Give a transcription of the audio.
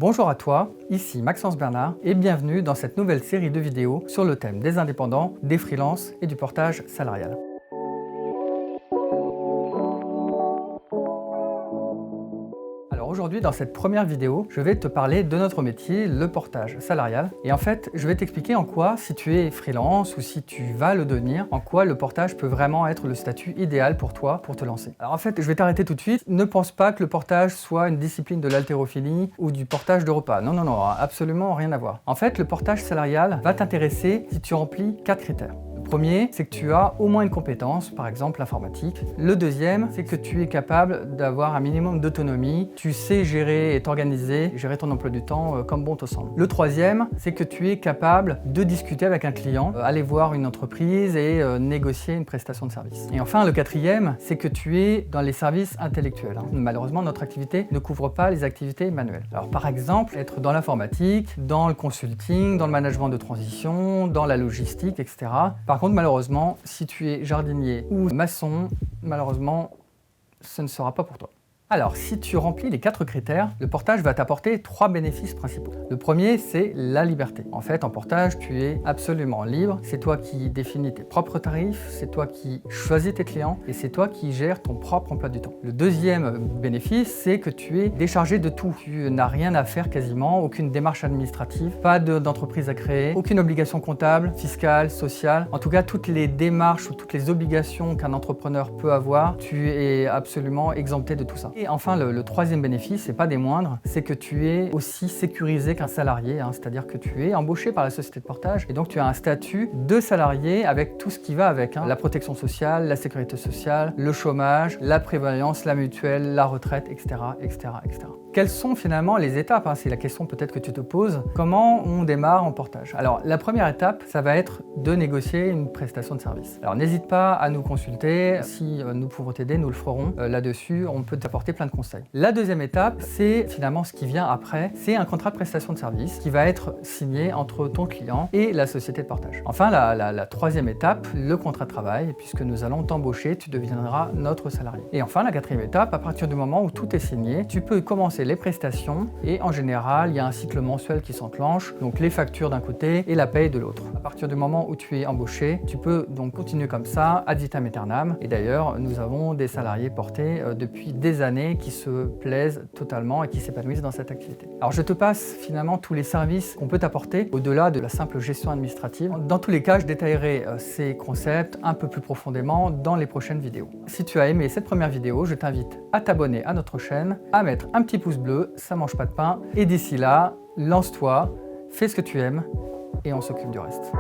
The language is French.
Bonjour à toi, ici Maxence Bernard et bienvenue dans cette nouvelle série de vidéos sur le thème des indépendants, des freelances et du portage salarial. Aujourd'hui, dans cette première vidéo, je vais te parler de notre métier, le portage salarial. Et en fait, je vais t'expliquer en quoi, si tu es freelance ou si tu vas le devenir, en quoi le portage peut vraiment être le statut idéal pour toi pour te lancer. Alors en fait, je vais t'arrêter tout de suite. Ne pense pas que le portage soit une discipline de l'haltérophilie ou du portage de repas. Non, absolument rien à voir. En fait, le portage salarial va t'intéresser si tu remplis 4 critères. Le premier, c'est que tu as au moins une compétence, par exemple l'informatique. Le deuxième, c'est que tu es capable d'avoir un minimum d'autonomie. Tu sais gérer et t'organiser, gérer ton emploi du temps comme bon te semble. Le troisième, c'est que tu es capable de discuter avec un client, aller voir une entreprise et négocier une prestation de service. Et enfin, le quatrième, c'est que tu es dans les services intellectuels. Malheureusement, notre activité ne couvre pas les activités manuelles. Alors par exemple, être dans l'informatique, dans le consulting, dans le management de transition, dans la logistique, etc. Par contre, malheureusement, si tu es jardinier ou maçon, malheureusement, ce ne sera pas pour toi. Alors, si tu remplis les 4 critères, le portage va t'apporter 3 bénéfices principaux. Le premier, c'est la liberté. En fait, en portage, tu es absolument libre. C'est toi qui définis tes propres tarifs, c'est toi qui choisis tes clients et c'est toi qui gères ton propre emploi du temps. Le deuxième bénéfice, c'est que tu es déchargé de tout. Tu n'as rien à faire quasiment, aucune démarche administrative, pas d'entreprise à créer, aucune obligation comptable, fiscale, sociale. En tout cas, toutes les démarches ou toutes les obligations qu'un entrepreneur peut avoir, tu es absolument exempté de tout ça. Et enfin, le troisième bénéfice, et pas des moindres, c'est que tu es aussi sécurisé qu'un salarié, c'est-à-dire que tu es embauché par la société de portage et donc tu as un statut de salarié avec tout ce qui va avec, la protection sociale, la sécurité sociale, le chômage, la prévoyance, la mutuelle, la retraite, etc., etc., etc. Quelles sont finalement les étapes? C'est la question peut-être que tu te poses. Comment on démarre en portage? Alors, la première étape, ça va être de négocier une prestation de service. Alors, n'hésite pas à nous consulter. Si nous pouvons t'aider, nous le ferons. Là-dessus, on peut t'apporter plein de conseils. La deuxième étape, c'est finalement ce qui vient après. C'est un contrat de prestation de service qui va être signé entre ton client et la société de portage. Enfin, la troisième étape, le contrat de travail. Puisque nous allons t'embaucher, tu deviendras notre salarié. Et enfin, la quatrième étape, à partir du moment où tout est signé, tu peux commencer les prestations et en général, il y a un cycle mensuel qui s'enclenche, donc les factures d'un côté et la paye de l'autre. À partir du moment où tu es embauché, tu peux donc continuer comme ça, ad vitam aeternam. Et d'ailleurs, nous avons des salariés portés depuis des années qui se plaisent totalement et qui s'épanouissent dans cette activité. Alors je te passe finalement tous les services qu'on peut t'apporter au-delà de la simple gestion administrative. Dans tous les cas, je détaillerai ces concepts un peu plus profondément dans les prochaines vidéos. Si tu as aimé cette première vidéo, je t'invite à t'abonner à notre chaîne, à mettre un petit pouce bleu, ça mange pas de pain. Et d'ici là, lance-toi, fais ce que tu aimes et on s'occupe du reste.